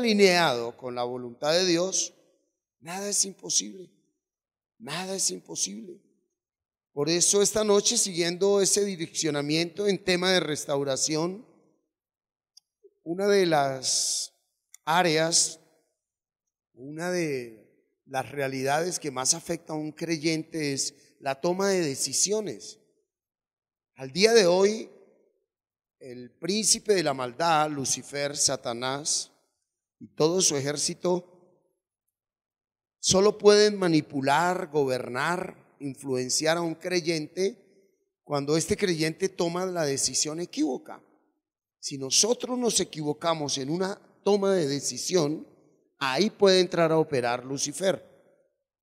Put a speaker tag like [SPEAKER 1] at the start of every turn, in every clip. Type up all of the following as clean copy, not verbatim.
[SPEAKER 1] alineado con la voluntad de Dios, nada es imposible. Nada es imposible. Por eso esta noche, siguiendo ese direccionamiento en tema de restauración, una de las áreas, una de las realidades que más afecta a un creyente es la toma de decisiones. Al día de hoy, el príncipe de la maldad, Lucifer, Satanás y todo su ejército solo pueden manipular, gobernar, influenciar a un creyente cuando este creyente toma la decisión equívoca. Si nosotros nos equivocamos en una toma de decisión, ahí puede entrar a operar Lucifer.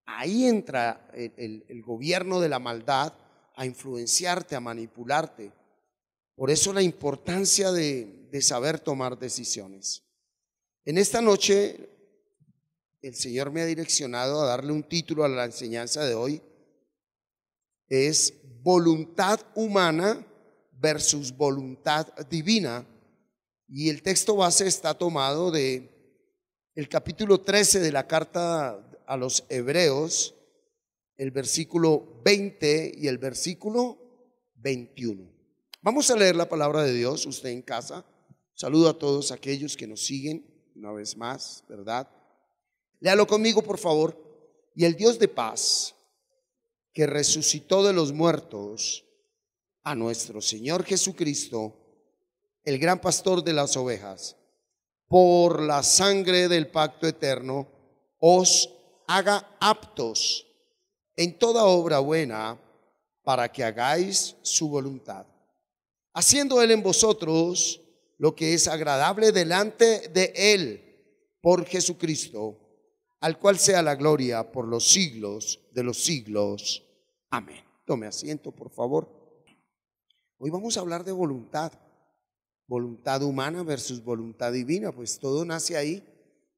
[SPEAKER 1] Ahí entra el gobierno de la maldad a influenciarte, a manipularte. Por eso la importancia de saber tomar decisiones. En esta noche el Señor me ha direccionado a darle un título a la enseñanza de hoy. Es voluntad humana versus voluntad divina. Y el texto base está tomado de el capítulo 13 de la carta a los Hebreos, el versículo 20 y el versículo 21. Vamos a leer la palabra de Dios, usted en casa. Saludo a todos aquellos que nos siguen una vez más, ¿verdad? Léalo conmigo, por favor. Y el Dios de paz, que resucitó de los muertos a nuestro Señor Jesucristo, el gran pastor de las ovejas, por la sangre del pacto eterno, os haga aptos en toda obra buena para que hagáis su voluntad, haciendo Él en vosotros lo que es agradable delante de Él por Jesucristo, al cual sea la gloria por los siglos de los siglos. Amén. Tome asiento, por favor. Hoy vamos a hablar de voluntad. Voluntad humana versus voluntad divina, pues todo nace ahí.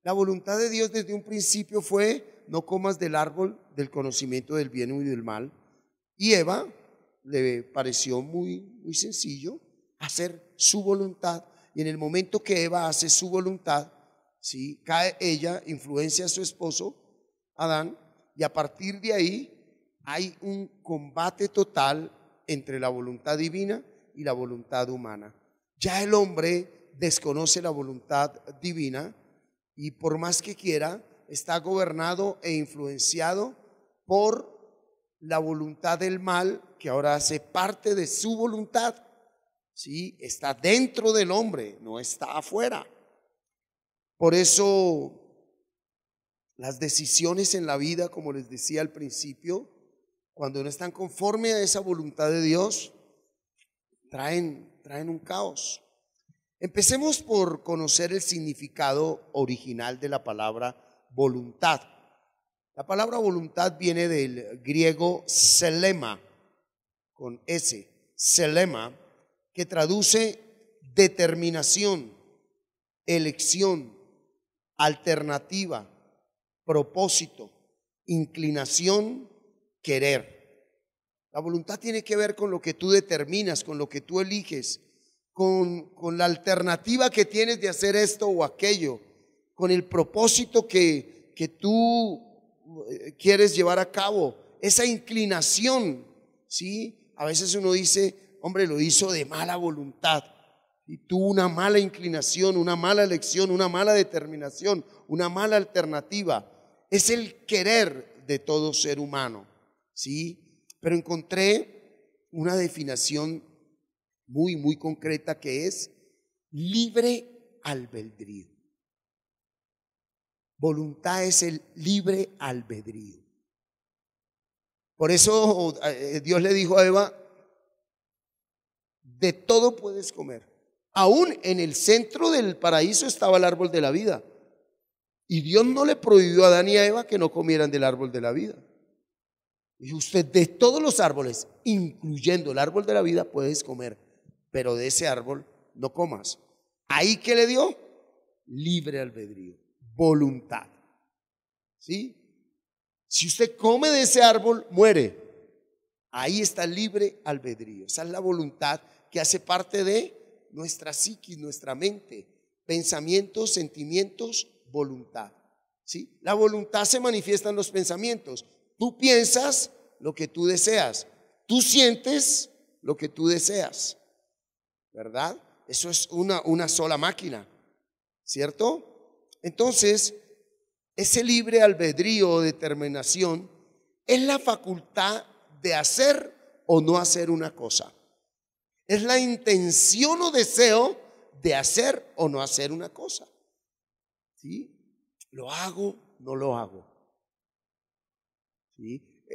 [SPEAKER 1] La voluntad de Dios desde un principio fue: no comas del árbol del conocimiento del bien y del mal. Y Eva le pareció muy sencillo hacer su voluntad. Y en el momento que Eva hace su voluntad, ¿sí?, cae ella, influencia a su esposo Adán, y a partir de ahí hay un combate total entre la voluntad divina y la voluntad humana. Ya el hombre desconoce la voluntad divina y por más que quiera está gobernado e influenciado por la voluntad del mal, que ahora hace parte de su voluntad. ¿Sí? Está dentro del hombre, no está afuera. Por eso las decisiones en la vida, como les decía al principio, cuando no están conforme a esa voluntad de Dios, traen un caos. Empecemos por conocer el significado original de la palabra voluntad. La palabra voluntad viene del griego selema, con S, selema, que traduce determinación, elección, alternativa, propósito, inclinación, querer. La voluntad tiene que ver con lo que tú determinas, con lo que tú eliges, con la alternativa que tienes de hacer esto o aquello, con el propósito que tú quieres llevar a cabo, esa inclinación, ¿sí? A veces uno dice: hombre, lo hizo de mala voluntad, y tuvo una mala inclinación, una mala elección, una mala determinación, una mala alternativa. Es el querer de todo ser humano, ¿sí? Pero encontré una definición muy concreta, que es libre albedrío. Voluntad es el libre albedrío. Por eso Dios le dijo a Eva: de todo puedes comer. Aún en el centro del paraíso estaba el árbol de la vida, y Dios no le prohibió a Adán y a Eva que no comieran del árbol de la vida. Dijo: usted de todos los árboles, incluyendo el árbol de la vida, puedes comer, pero de ese árbol no comas. Ahí que le dio libre albedrío, voluntad. ¿Sí? Si usted come de ese árbol, muere. Ahí está el libre albedrío. Esa es la voluntad que hace parte de nuestra psiquis, nuestra mente, pensamientos, sentimientos voluntad. ¿Sí? La voluntad se manifiesta en los pensamientos. Tú piensas lo que tú deseas. Tú sientes lo que tú deseas. ¿Verdad? Eso es una sola máquina. ¿Cierto? Entonces, ese libre albedrío o determinación es la facultad de hacer o no hacer una cosa. Es la intención o deseo de hacer o no hacer una cosa. ¿Sí? ¿Lo hago? ¿No lo hago? ¿Sí?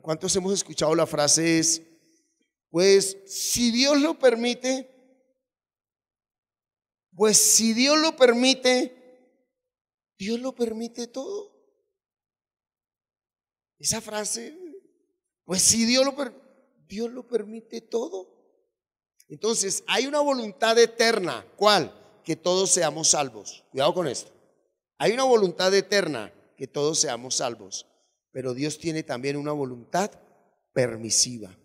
[SPEAKER 1] ¿Cuántos hemos escuchado la frase es, pues si Dios lo permite, Dios lo permite todo? Esa frase, pues si Dios lo permite todo. Entonces, hay una voluntad eterna. ¿Cuál? Que todos seamos salvos. Cuidado con esto. Hay una voluntad eterna, que todos seamos salvos. Pero Dios tiene también una voluntad permisiva.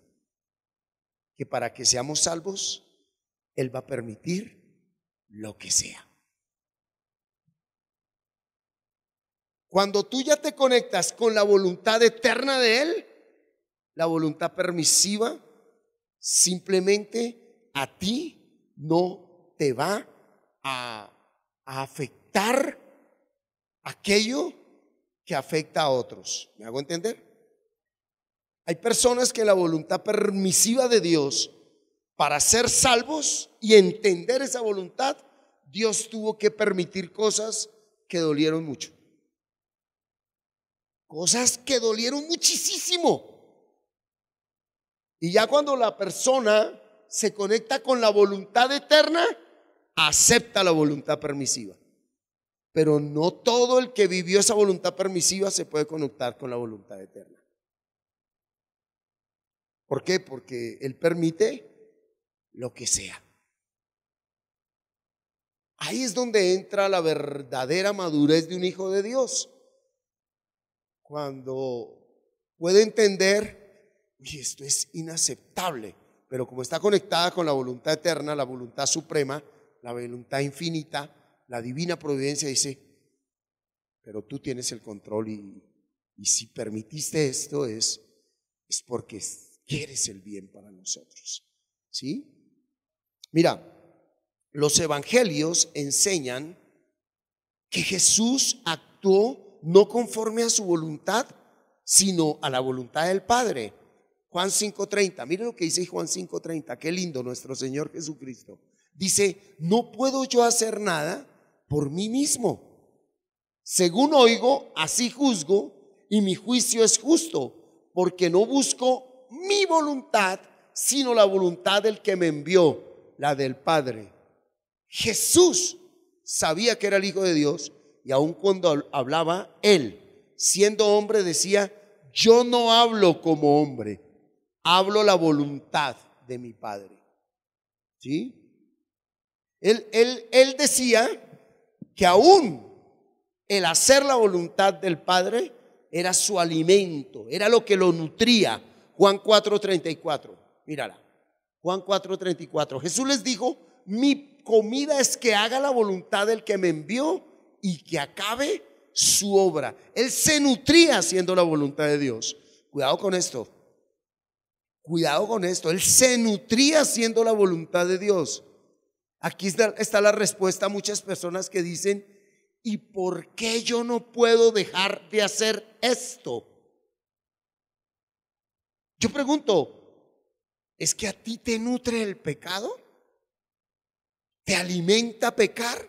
[SPEAKER 1] Que para que seamos salvos, Él va a permitir lo que sea. Cuando tú ya te conectas con la voluntad eterna de Él, la voluntad permisiva, simplemente a ti no te va a afectar aquello que afecta a otros. ¿Me hago entender? Hay personas que la voluntad permisiva de Dios, para ser salvos y entender esa voluntad, Dios tuvo que permitir cosas que dolieron mucho. Cosas que dolieron muchísimo. Y ya cuando la persona se conecta con la voluntad eterna, acepta la voluntad permisiva. Pero no todo el que vivió esa voluntad permisiva se puede conectar con la voluntad eterna. ¿Por qué? Porque Él permite lo que sea. Ahí es donde entra la verdadera madurez de un hijo de Dios. Cuando puede entender, y esto es inaceptable, pero como está conectada con la voluntad eterna, la voluntad suprema, la voluntad infinita, la divina providencia dice, pero tú tienes el control y si permitiste esto es porque quieres el bien para nosotros. ¿Sí? Mira, los evangelios enseñan que Jesús actuó no conforme a su voluntad, sino a la voluntad del Padre. Juan 5:30, miren lo que dice Juan 5:30, qué lindo nuestro Señor Jesucristo. Dice, no puedo yo hacer nada por mí mismo. Según oigo, así juzgo, y mi juicio es justo, porque no busco mi voluntad, sino la voluntad del que me envió, la del Padre. Jesús sabía que era el Hijo de Dios, y aun cuando hablaba él, siendo hombre, decía, yo no hablo como hombre, hablo la voluntad de mi Padre. ¿Sí? Él decía que aún el hacer la voluntad del Padre era su alimento, era lo que lo nutría. Juan 4:34, mírala, Juan 4:34. Jesús les dijo, mi comida es que haga la voluntad del que me envió y que acabe su obra. Él se nutría haciendo la voluntad de Dios. Cuidado con esto. Cuidado con esto. Él se nutría haciendo la voluntad de Dios. Aquí está la respuesta a muchas personas que dicen, ¿y por qué yo no puedo dejar de hacer esto? Yo pregunto, ¿es que a ti te nutre el pecado? ¿Te alimenta pecar?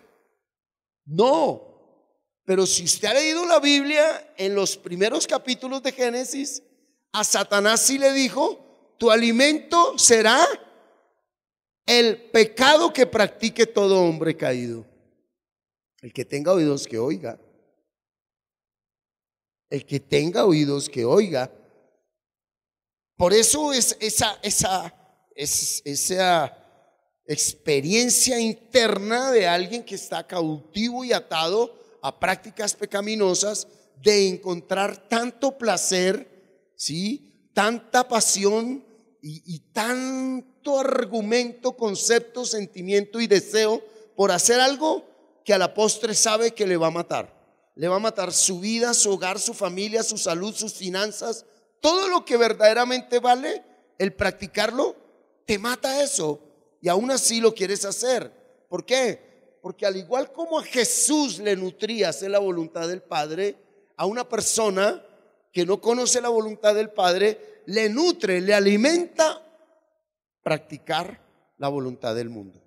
[SPEAKER 1] No, pero si usted ha leído la Biblia, en los primeros capítulos de Génesis, a Satanás sí le dijo, tu alimento será el pecado que practique todo hombre caído. El que tenga oídos que oiga. El que tenga oídos que oiga. Por eso es esa experiencia interna de alguien que está cautivo y atado a prácticas pecaminosas, de encontrar tanto placer, ¿sí? Tanta pasión y tanto argumento, concepto, sentimiento y deseo por hacer algo que a la postre sabe que le va a matar. Le va a matar su vida, su hogar, su familia, su salud, sus finanzas. Todo lo que verdaderamente vale, el practicarlo, te mata eso. Y aún así lo quieres hacer. ¿Por qué? Porque al igual como a Jesús le nutría hacer la voluntad del Padre, a una persona que no conoce la voluntad del Padre, le nutre, le alimenta practicar la voluntad del mundo.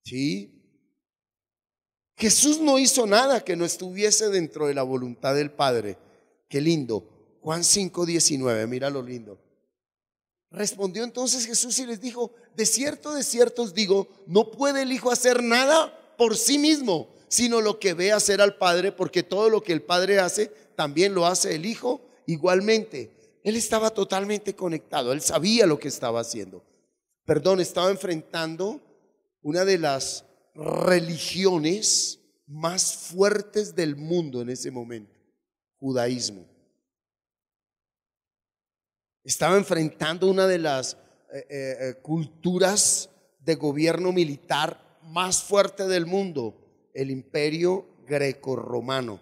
[SPEAKER 1] ¿Sí? Jesús no hizo nada que no estuviese dentro de la voluntad del Padre. Qué lindo. Juan 5:19, mira lo lindo. Respondió entonces Jesús y les dijo: de cierto os digo, no puede el Hijo hacer nada por sí mismo, sino lo que ve hacer al Padre, porque todo lo que el Padre hace, también lo hace el Hijo igualmente. Él estaba totalmente conectado, él sabía lo que estaba haciendo. Estaba enfrentando una de las religiones más fuertes del mundo en ese momento, judaísmo. Estaba enfrentando una de las culturas de gobierno militar más fuerte del mundo, el imperio grecorromano,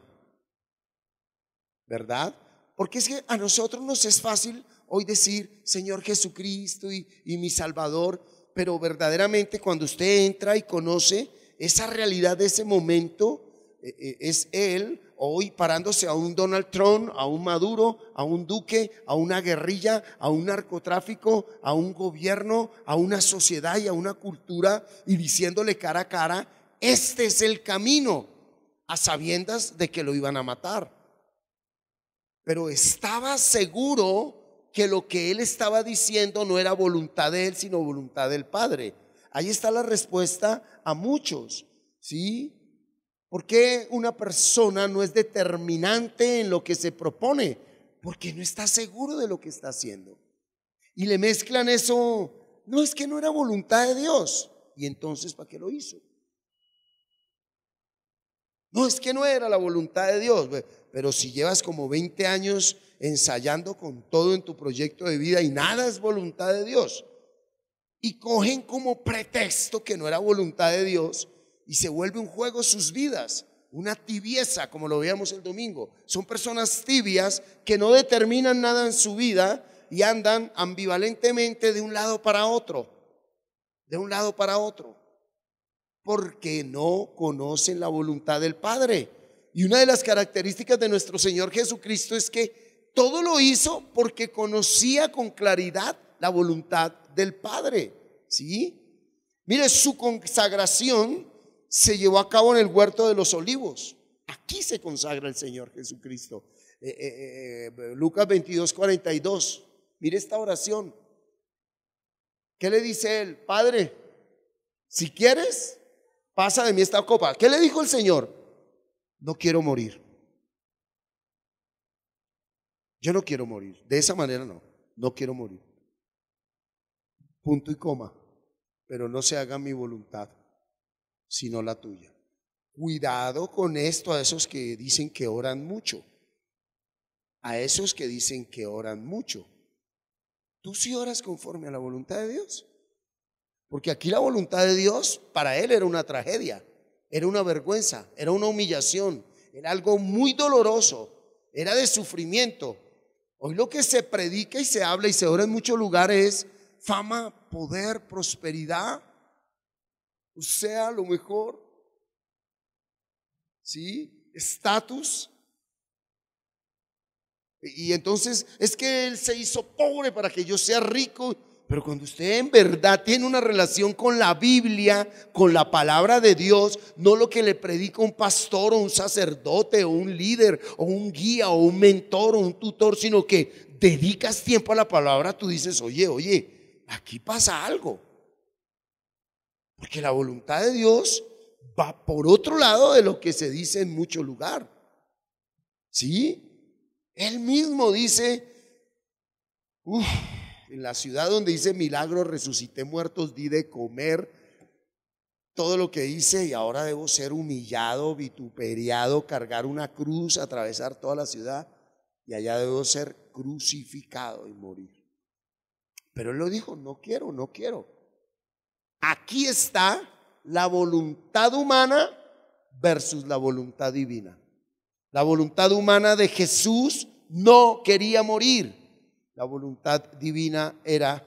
[SPEAKER 1] ¿verdad? Porque es que a nosotros nos es fácil hoy decir Señor Jesucristo y mi Salvador, pero verdaderamente cuando usted entra y conoce esa realidad de ese momento, es Él hoy parándose a un Donald Trump, a un Maduro, a un Duque, a una guerrilla, a un narcotráfico, a un gobierno, a una sociedad y a una cultura, y diciéndole cara a cara: este es el camino, a sabiendas de que lo iban a matar. Pero estaba seguro que lo que él estaba diciendo no era voluntad de él, sino voluntad del Padre. Ahí está la respuesta a muchos, ¿sí? ¿Por qué una persona no es determinante en lo que se propone? Porque no está seguro de lo que está haciendo. Y le mezclan eso: no, es que no era voluntad de Dios. ¿Y entonces para qué lo hizo? No, es que no era la voluntad de Dios. Pero si llevas como 20 años ensayando con todo en tu proyecto de vida y nada es voluntad de Dios, y cogen como pretexto que no era voluntad de Dios, y se vuelve un juego sus vidas, una tibieza, como lo veíamos el domingo. Son personas tibias que no determinan nada en su vida y andan ambivalentemente de un lado para otro, porque no conocen la voluntad del Padre. Y una de las características de nuestro Señor Jesucristo es que todo lo hizo porque conocía con claridad la voluntad del Padre. ¿Sí? Mire, su consagración se llevó a cabo en el huerto de los olivos. Aquí se consagra el Señor Jesucristo. Lucas 22:42. Mire esta oración. ¿Qué le dice él? Padre, si quieres, pasa de mí esta copa. ¿Qué le dijo el Señor? No quiero morir. Yo no quiero morir. De esa manera no quiero morir. Punto y coma. Pero no se haga mi voluntad, sino la tuya. Cuidado con esto a esos que dicen que oran mucho. A esos que dicen que oran mucho. ¿Tú sí oras conforme a la voluntad de Dios? Porque aquí la voluntad de Dios para él era una tragedia, era una vergüenza, era una humillación, era algo muy doloroso, era de sufrimiento. Hoy lo que se predica y se habla y se ora en muchos lugares es fama, poder, prosperidad, o sea, lo mejor, ¿sí? Estatus. Y entonces es que él se hizo pobre para que yo sea rico. Pero cuando usted en verdad tiene una relación con la Biblia, con la palabra de Dios, no lo que le predica un pastor o un sacerdote o un líder o un guía o un mentor o un tutor, sino que dedicas tiempo a la palabra, tú dices: oye, aquí pasa algo. Porque la voluntad de Dios va por otro lado de lo que se dice en mucho lugar. ¿Sí? Él mismo dice, en la ciudad donde dice milagros, resucité muertos, di de comer, todo lo que hice, y ahora debo ser humillado, vituperiado, cargar una cruz, atravesar toda la ciudad, y allá debo ser crucificado y morir. Pero él lo dijo: no quiero. Aquí está la voluntad humana versus la voluntad divina. La voluntad humana de Jesús no quería morir. La voluntad divina era: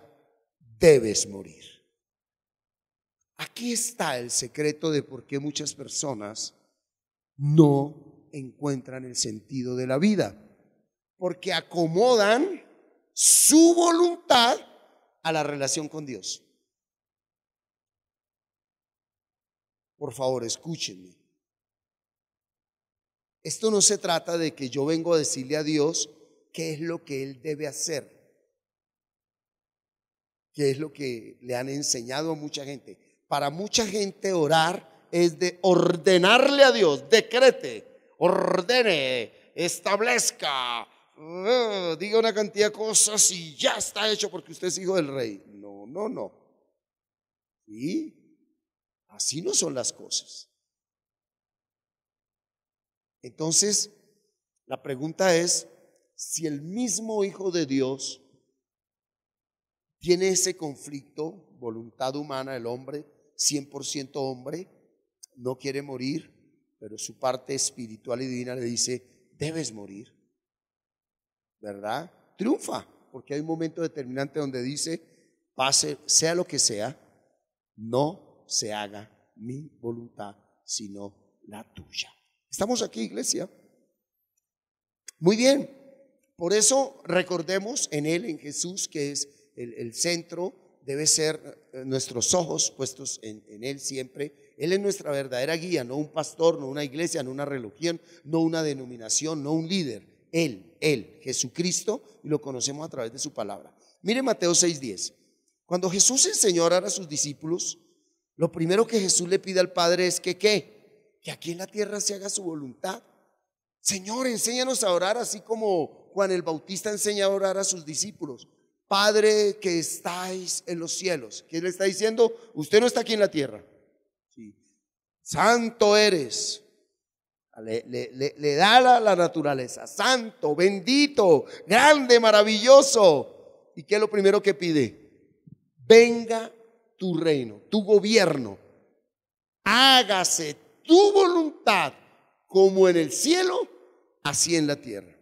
[SPEAKER 1] debes morir. Aquí está el secreto de por qué muchas personas no encuentran el sentido de la vida, porque acomodan su voluntad a la relación con Dios. Por favor, escúchenme. Esto no se trata de que yo vengo a decirle a Dios qué es lo que Él debe hacer, qué es lo que le han enseñado a mucha gente. Para mucha gente orar es de ordenarle a Dios: decrete, ordene, establezca, diga una cantidad de cosas y ya está hecho porque usted es hijo del rey. No, no, no. ¿Sí? Así no son las cosas. Entonces, la pregunta es: si el mismo Hijo de Dios tiene ese conflicto, voluntad humana, el hombre, 100% hombre, no quiere morir, pero su parte espiritual y divina le dice: debes morir, ¿verdad? Triunfa, porque hay un momento determinante donde dice: pase, sea lo que sea, no se haga mi voluntad, sino la tuya. ¿Estamos aquí, iglesia? Muy bien. Por eso recordemos en Él, en Jesús, que es el centro. Debe ser nuestros ojos puestos en Él siempre. Él es nuestra verdadera guía, no un pastor, no una iglesia, no una religión, no una denominación, no un líder. Él, Jesucristo, y lo conocemos a través de su palabra. Mire Mateo 6:10. Cuando Jesús enseñó a orar a sus discípulos, lo primero que Jesús le pide al Padre es que aquí en la tierra se haga su voluntad. Señor, enséñanos a orar así como Juan el Bautista enseña a orar a sus discípulos: Padre que estáis en los cielos. ¿Qué le está diciendo? Usted no está aquí en la tierra. Sí. Santo eres. Le da la naturaleza: santo, bendito, grande, maravilloso. ¿Y qué es lo primero que pide? Venga tu reino, tu gobierno, hágase tu voluntad como en el cielo, así en la tierra.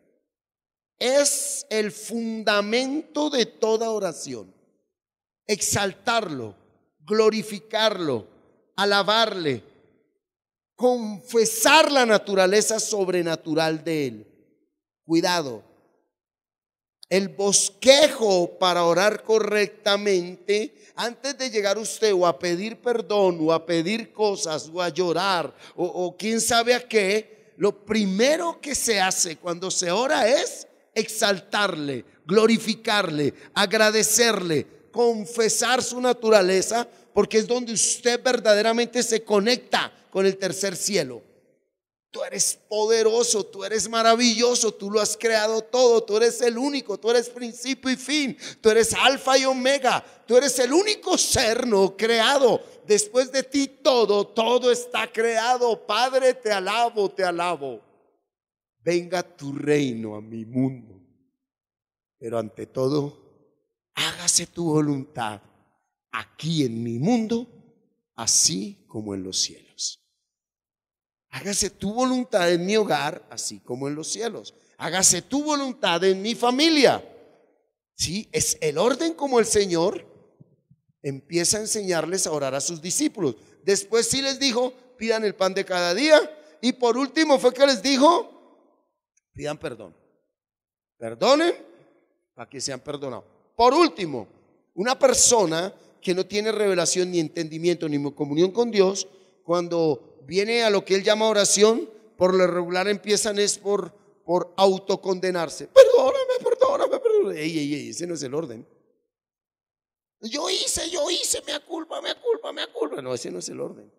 [SPEAKER 1] Es el fundamento de toda oración: exaltarlo, glorificarlo, alabarle, confesar la naturaleza sobrenatural de Él. Cuidado, el bosquejo para orar correctamente, antes de llegar usted o a pedir perdón o a pedir cosas o a llorar o quién sabe a qué, lo primero que se hace cuando se ora es exaltarle, glorificarle, agradecerle, confesar su naturaleza, porque es donde usted verdaderamente se conecta con el tercer cielo. Tú eres poderoso, tú eres maravilloso, tú lo has creado todo, tú eres el único, tú eres principio y fin, tú eres alfa y omega, tú eres el único ser no creado. Después de ti todo está creado. Padre, te alabo, te alabo. Venga tu reino a mi mundo, pero ante todo, hágase tu voluntad aquí en mi mundo, así como en los cielos. Hágase tu voluntad en mi hogar, así como en los cielos. Hágase tu voluntad en mi familia. Sí, es el orden como el Señor empieza a enseñarles a orar a sus discípulos. Después sí les dijo: pidan el pan de cada día. Y por último fue que les dijo: pidan perdón. Perdonen para que sean perdonados. Por último, una persona que no tiene revelación ni entendimiento ni comunión con Dios, cuando viene a lo que él llama oración, por lo regular empiezan es por autocondenarse. Perdóname. Ey, ese no es el orden. Yo hice, me culpa. No, ese no es el orden.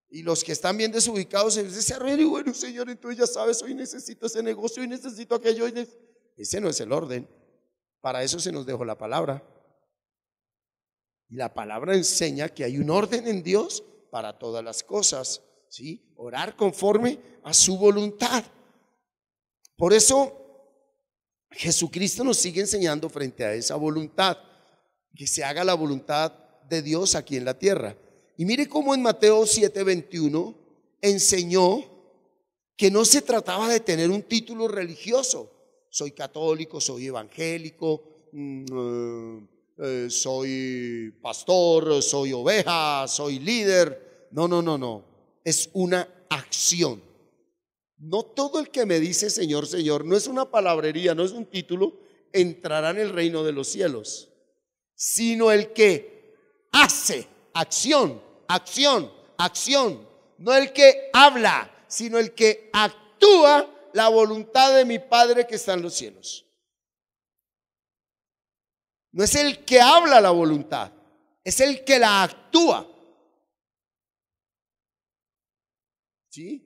[SPEAKER 1] Y los que están bien desubicados en ese arreglo, y bueno, Señor, entonces ya sabes, hoy necesito ese negocio, hoy necesito aquello. Ese no es el orden. Para eso se nos dejó la palabra. Y la palabra enseña que hay un orden en Dios para todas las cosas. ¿Sí? Orar conforme a su voluntad. Por eso Jesucristo nos sigue enseñando frente a esa voluntad, que se haga la voluntad de Dios aquí en la tierra. Y mire cómo en Mateo 7:21 enseñó que no se trataba de tener un título religioso. Soy católico, soy evangélico, soy pastor, soy oveja, soy líder. No, no, no, no. Es una acción. No todo el que me dice Señor, Señor, no es una palabrería, no es un título, entrará en el reino de los cielos, sino el que hace, acción, acción, acción. No el que habla, sino el que actúa la voluntad de mi Padre que está en los cielos. No es el que habla la voluntad, es el que la actúa. ¿Sí?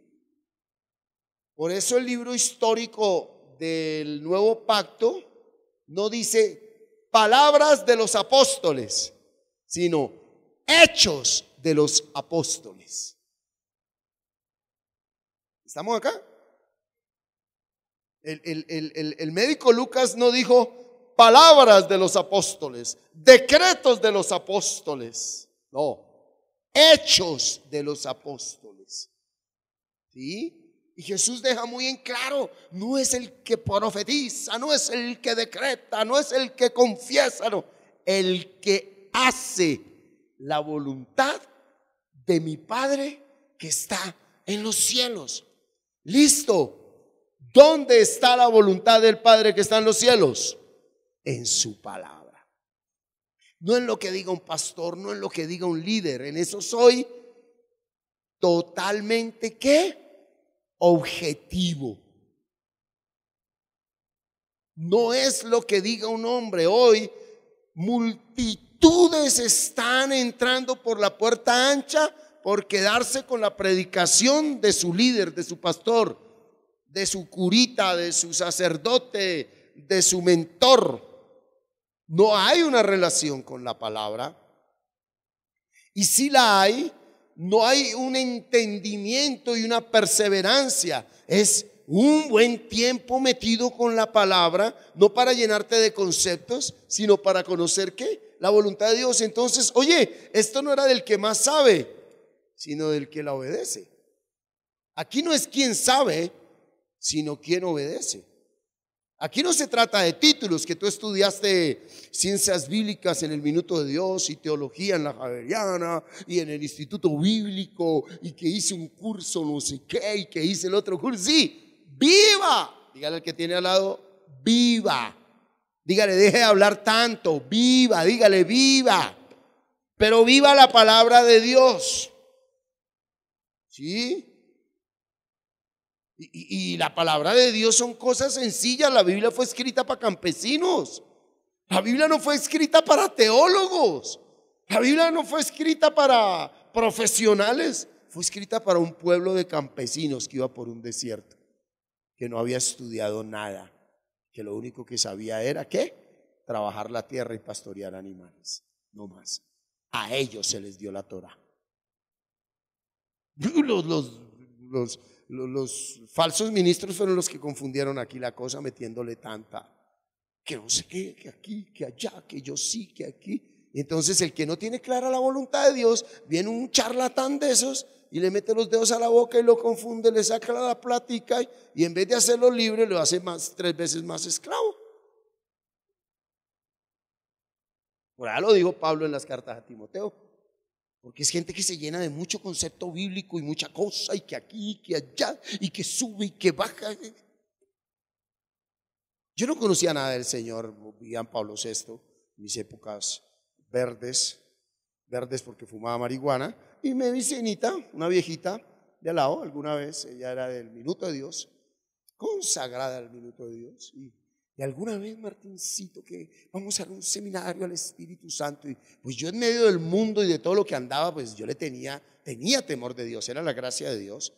[SPEAKER 1] Por eso el libro histórico del Nuevo Pacto no dice palabras de los apóstoles, sino hechos de los apóstoles. ¿Estamos acá? El médico Lucas no dijo palabras de los apóstoles, decretos de los apóstoles, no, hechos de los apóstoles. ¿Sí? Y Jesús deja muy en claro, no es el que profetiza, no es el que decreta, no es el que confiesa, no, el que hace la voluntad de mi Padre que está en los cielos. Listo. ¿Dónde está la voluntad del Padre que está en los cielos? En su palabra. No en lo que diga un pastor, no en lo que diga un líder. En eso soy totalmente, ¿qué? Objetivo. No es lo que diga un hombre. Hoy multitudes están entrando por la puerta ancha por quedarse con la predicación de su líder, de su pastor, de su curita, de su sacerdote, de su mentor. No hay una relación con la palabra. Y si la hay, no hay un entendimiento y una perseverancia. Es un buen tiempo metido con la palabra, no para llenarte de conceptos, sino para conocer ¿qué? La voluntad de Dios. Entonces, oye, esto no era del que más sabe, sino del que la obedece. Aquí no es quien sabe, sino quien obedece. Aquí no se trata de títulos, que tú estudiaste ciencias bíblicas en el Minuto de Dios y teología en la Javeriana y en el Instituto Bíblico y que hice un curso no sé qué y que hice el otro curso. Sí, viva. Dígale al que tiene al lado, viva. Dígale, deje de hablar tanto, viva, dígale, viva. Pero viva la palabra de Dios. ¿Sí? Y la palabra de Dios son cosas sencillas. La Biblia fue escrita para campesinos. La Biblia no fue escrita para teólogos. La Biblia no fue escrita para profesionales. Fue escrita para un pueblo de campesinos que iba por un desierto, que no había estudiado nada, que lo único que sabía era ¿qué? Trabajar la tierra y pastorear animales, no más. A ellos se les dio la Torá. Los falsos ministros fueron los que confundieron aquí la cosa, metiéndole tanta, que no sé qué, que aquí, que allá, que yo sí, que aquí. Y entonces el que no tiene clara la voluntad de Dios, viene un charlatán de esos y le mete los dedos a la boca y lo confunde, le saca la plática y en vez de hacerlo libre lo hace 3 veces más esclavo. Por ahí lo dijo Pablo en las cartas a Timoteo. Porque es gente que se llena de mucho concepto bíblico y mucha cosa, y que aquí, y que allá, y que sube y que baja. Yo no conocía nada del Señor, vivía en Pablo VI, mis épocas verdes porque fumaba marihuana, y me vi cenita, una viejita de al lado, alguna vez, ella era del Minuto de Dios, consagrada al Minuto de Dios, y alguna vez, Martincito, que vamos a dar un seminario al Espíritu Santo. Y pues yo en medio del mundo y de todo lo que andaba, pues yo le tenía temor de Dios, era la gracia de Dios.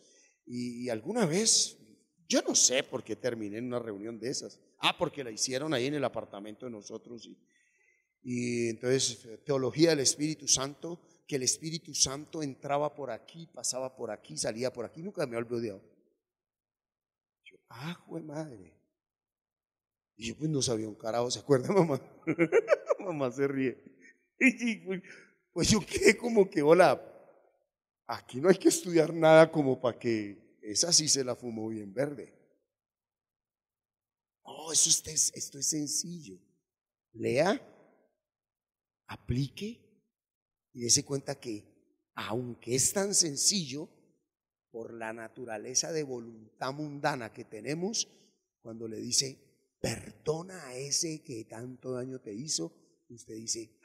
[SPEAKER 1] Y alguna vez, yo no sé por qué terminé en una reunión de esas. Porque la hicieron ahí en el apartamento de nosotros. Y entonces, teología del Espíritu Santo, que el Espíritu Santo entraba por aquí, pasaba por aquí, salía por aquí. Nunca me había olvidado. Yo, jue madre. Y yo pues no sabía un carajo, ¿se acuerda, mamá? Mamá se ríe. Y pues yo quedé como que, hola, Aquí no hay que estudiar nada como para que esa sí se la fumó bien verde. No, esto es sencillo. Lea, aplique y dése cuenta que aunque es tan sencillo, por la naturaleza de voluntad mundana que tenemos, cuando le dice, perdona a ese que tanto daño te hizo, usted dice,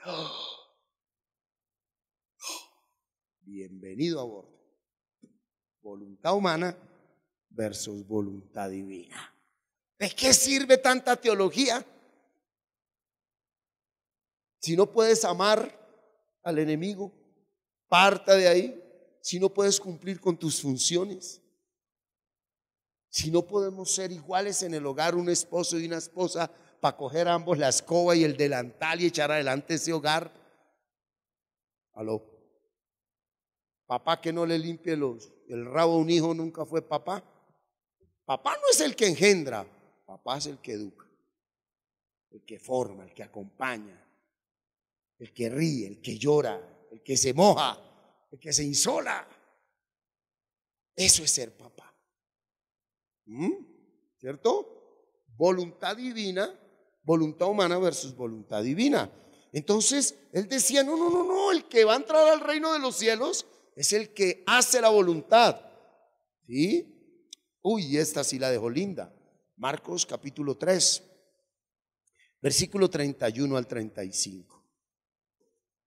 [SPEAKER 1] bienvenido a bordo. Voluntad humana versus voluntad divina. ¿De qué sirve tanta teología si no puedes amar al enemigo? Parta de ahí. Si no puedes cumplir con tus funciones, si no podemos ser iguales en el hogar, un esposo y una esposa, para coger a ambos la escoba y el delantal y echar adelante ese hogar. Aló, papá que no le limpie el rabo a un hijo nunca fue papá. Papá no es el que engendra, papá es el que educa, el que forma, el que acompaña, el que ríe, el que llora, el que se moja, el que se insola. Eso es ser papá. ¿Cierto? Voluntad divina, voluntad humana versus voluntad divina. Entonces, él decía, no, el que va a entrar al reino de los cielos es el que hace la voluntad. ¿Sí? Uy, esta sí la dejó linda. Marcos capítulo 3, versículo 31 al 35.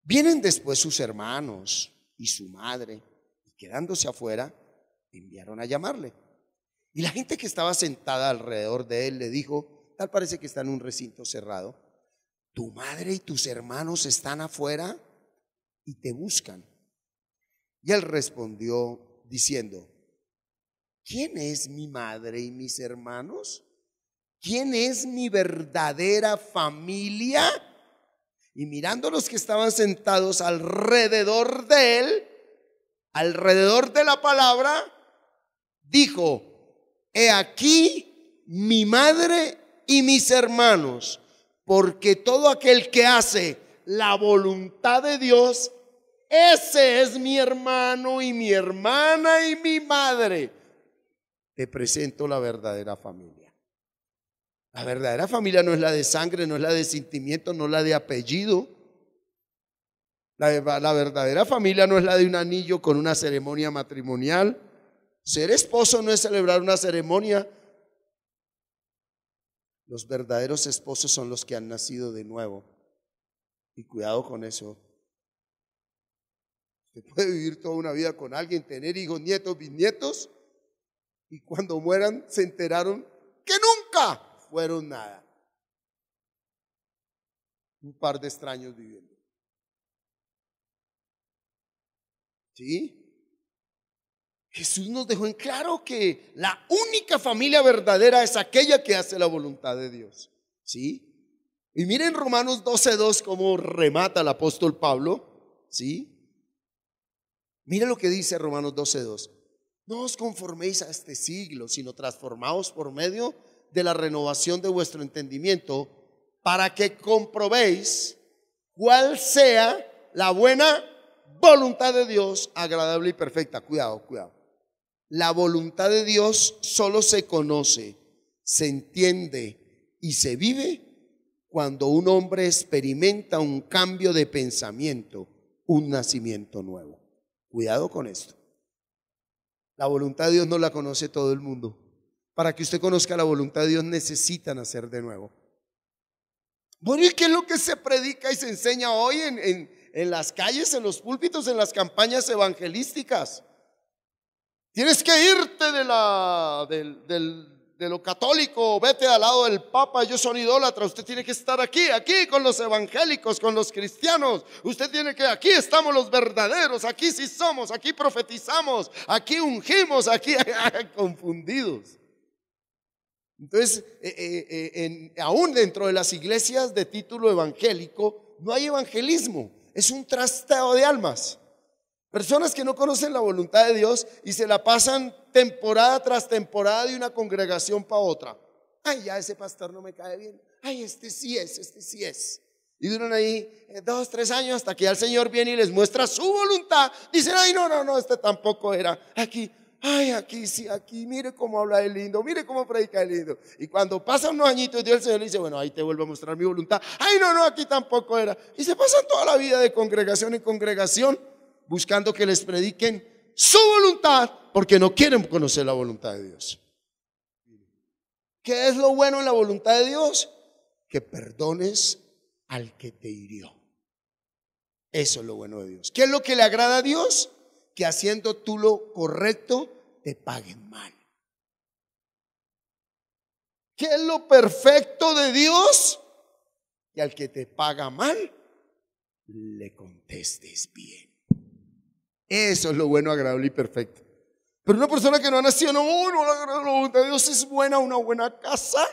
[SPEAKER 1] Vienen después sus hermanos y su madre, y quedándose afuera, enviaron a llamarle. Y la gente que estaba sentada alrededor de él le dijo, tal parece que está en un recinto cerrado, tu madre y tus hermanos están afuera y te buscan. Y él respondió diciendo, ¿quién es mi madre y mis hermanos? ¿Quién es mi verdadera familia? Y mirando los que estaban sentados alrededor de él, alrededor de la palabra, dijo, he aquí mi madre y mis hermanos, porque todo aquel que hace la voluntad de Dios, ese es mi hermano y mi hermana y mi madre. Te presento la verdadera familia. La verdadera familia no es la de sangre, no es la de sentimiento, no es la de apellido. La verdadera familia no es la de un anillo con una ceremonia matrimonial. Ser esposo no es celebrar una ceremonia. Los verdaderos esposos son los que han nacido de nuevo. Y cuidado con eso. Usted puede vivir toda una vida con alguien, tener hijos, nietos, bisnietos, y cuando mueran se enteraron que nunca fueron nada. Un par de extraños viviendo. ¿Sí? Jesús nos dejó en claro que la única familia verdadera es aquella que hace la voluntad de Dios. ¿Sí? Y miren Romanos 12:2 cómo remata el apóstol Pablo. ¿Sí? Miren lo que dice Romanos 12:2. No os conforméis a este siglo, sino transformaos por medio de la renovación de vuestro entendimiento, para que comprobéis cuál sea la buena voluntad de Dios, agradable y perfecta. Cuidado. La voluntad de Dios solo se conoce, se entiende y se vive cuando un hombre experimenta un cambio de pensamiento, un nacimiento nuevo. Cuidado con esto. La voluntad de Dios no la conoce todo el mundo. Para que usted conozca la voluntad de Dios necesita nacer de nuevo. Bueno, ¿y qué es lo que se predica y se enseña hoy en las calles, en los púlpitos, en las campañas evangelísticas? Tienes que irte de lo católico, vete al lado del Papa, ellos son idólatras. Usted tiene que estar aquí con los evangélicos, con los cristianos. Usted tiene que, aquí estamos los verdaderos, aquí sí somos, aquí profetizamos, aquí ungimos, aquí confundidos. Entonces, aún dentro de las iglesias de título evangélico, no hay evangelismo, es un trasteo de almas. Personas que no conocen la voluntad de Dios y se la pasan temporada tras temporada de una congregación para otra. Ay, ya ese pastor no me cae bien. Ay, este sí es. Y duran ahí 2, 3 años hasta que ya el Señor viene y les muestra su voluntad. Dicen, ay, no, este tampoco era. Aquí, ay, aquí sí, aquí, mire cómo habla de lindo, mire cómo predica de lindo. Y cuando pasan unos añitos, Dios el Señor le dice, bueno, ahí te vuelvo a mostrar mi voluntad. Ay, no, aquí tampoco era. Y se pasan toda la vida de congregación en congregación buscando que les prediquen su voluntad porque no quieren conocer la voluntad de Dios. ¿Qué es lo bueno en la voluntad de Dios? Que perdones al que te hirió. Eso es lo bueno de Dios. ¿Qué es lo que le agrada a Dios? Que haciendo tú lo correcto te paguen mal. ¿Qué es lo perfecto de Dios? Que al que te paga mal le contestes bien. Eso es lo bueno, agradable y perfecto. Pero una persona que no ha nacido, no, la voluntad de Dios es buena, una buena casa,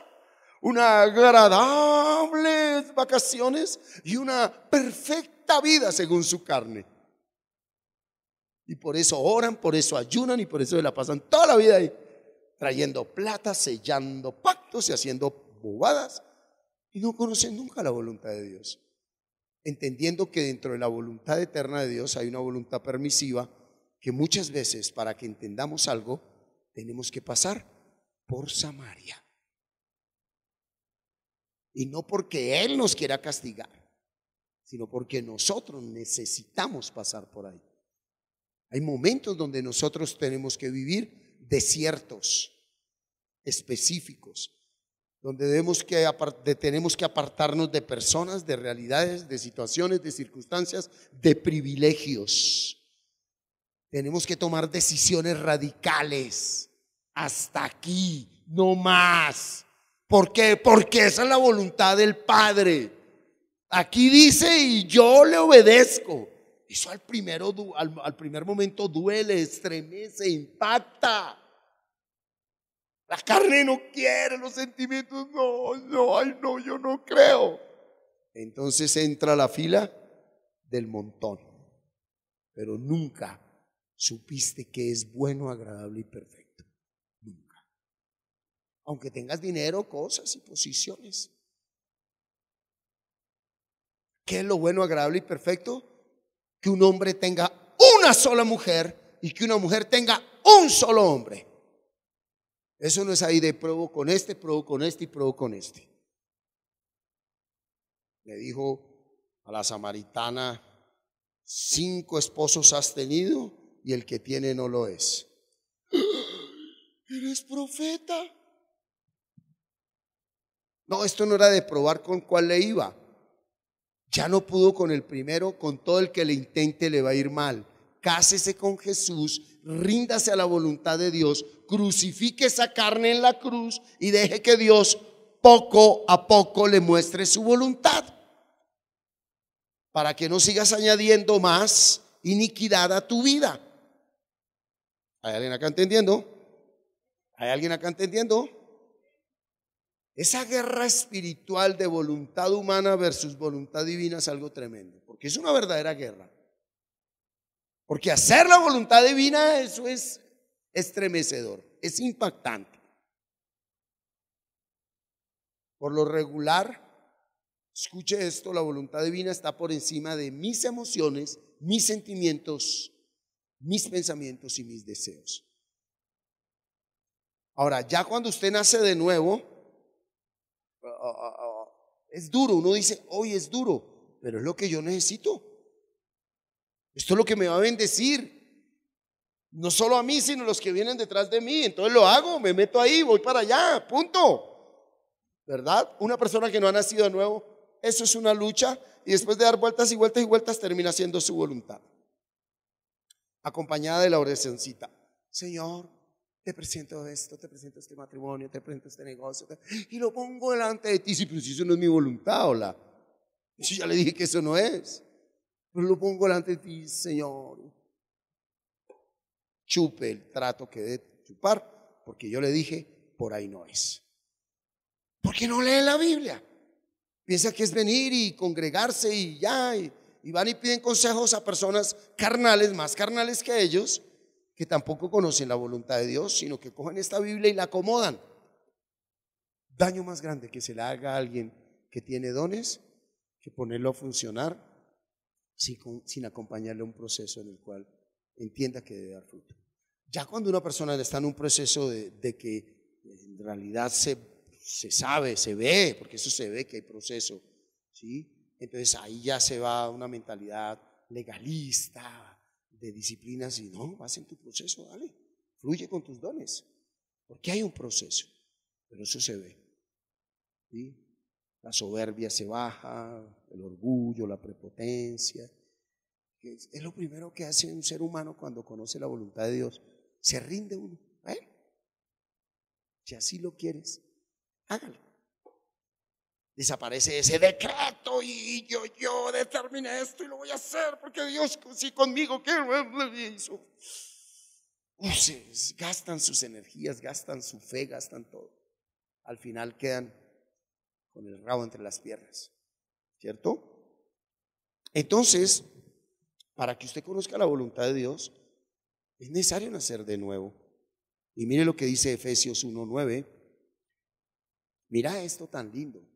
[SPEAKER 1] una agradables vacaciones y una perfecta vida según su carne. Y por eso oran, por eso ayunan y por eso se la pasan toda la vida ahí, trayendo plata, sellando pactos y haciendo bobadas. Y no conocen nunca la voluntad de Dios. Entendiendo que dentro de la voluntad eterna de Dios hay una voluntad permisiva que muchas veces para que entendamos algo tenemos que pasar por Samaria. Y no porque Él nos quiera castigar, sino porque nosotros necesitamos pasar por ahí. Hay momentos donde nosotros tenemos que vivir desiertos específicos, donde tenemos que apartarnos de personas, de realidades, de situaciones, de circunstancias, de privilegios. Tenemos que tomar decisiones radicales. Hasta aquí, no más. ¿Por qué? Porque esa es la voluntad del Padre. Aquí dice y yo le obedezco. Eso al primer momento duele, estremece, impacta. La carne no quiere, los sentimientos no, yo no creo. Entonces entra la fila del montón. Pero nunca supiste que es bueno, agradable y perfecto. Nunca. Aunque tengas dinero, cosas y posiciones. ¿Qué es lo bueno, agradable y perfecto? Que un hombre tenga una sola mujer y que una mujer tenga un solo hombre. Eso no es ahí de pruebo con este y pruebo con este. Le dijo a la samaritana, 5 esposos has tenido y el que tiene no lo es. ¿Eres profeta? No, esto no era de probar con cuál le iba. Ya no pudo con el primero, con todo el que le intente le va a ir mal. Cásese con Jesús, ríndase a la voluntad de Dios, crucifique esa carne en la cruz y deje que Dios poco a poco le muestre su voluntad. Para que no sigas añadiendo más iniquidad a tu vida. ¿Hay alguien acá entendiendo? ¿Hay alguien acá entendiendo? Esa guerra espiritual de voluntad humana versus voluntad divina es algo tremendo, porque es una verdadera guerra. Porque hacer la voluntad divina, eso es estremecedor, es impactante. Por lo regular, escuche esto, la voluntad divina está por encima de mis emociones, mis sentimientos, mis pensamientos y mis deseos. Ahora, ya cuando usted nace de nuevo, es duro, uno dice, hoy es duro, pero es lo que yo necesito. Esto es lo que me va a bendecir. No solo a mí, sino a los que vienen detrás de mí. Entonces lo hago, me meto ahí, voy para allá, punto. ¿Verdad? Una persona que no ha nacido de nuevo, eso es una lucha y después de dar vueltas y vueltas y vueltas termina haciendo su voluntad. Acompañada de la oracióncita. Señor, te presento esto, te presento este matrimonio, te presento este negocio y lo pongo delante de ti. Sí, pero si eso no es mi voluntad, hola. Yo ya le dije que eso no es. Pero lo pongo delante de ti, Señor. Chupe el trato que debe chupar, porque yo le dije, por ahí no es. Porque no lee la Biblia. Piensa que es venir y congregarse y ya, y van y piden consejos a personas carnales, más carnales que ellos, que tampoco conocen la voluntad de Dios, sino que cogen esta Biblia y la acomodan. Daño más grande que se le haga a alguien que tiene dones, que ponerlo a funcionar sin acompañarle a un proceso en el cual entienda que debe dar fruto. Ya cuando una persona está en un proceso de que en realidad se sabe, se ve, porque eso se ve que hay proceso, ¿sí? Entonces ahí ya se va a una mentalidad legalista, de disciplinas, y no, vas en tu proceso, dale, fluye con tus dones, porque hay un proceso, pero eso se ve, ¿sí? La soberbia se baja, el orgullo, la prepotencia, que es lo primero que hace un ser humano cuando conoce la voluntad de Dios. Se rinde uno. Si así lo quieres, hágalo. Desaparece ese decreto y yo determiné esto y lo voy a hacer porque Dios sí conmigo, ¿qué hizo? Gastan sus energías, gastan su fe, gastan todo. Al final quedan con el rabo entre las piernas, ¿cierto? Entonces, para que usted conozca la voluntad de Dios, es necesario nacer de nuevo. Y mire lo que dice Efesios 1:9. Mira esto tan lindo.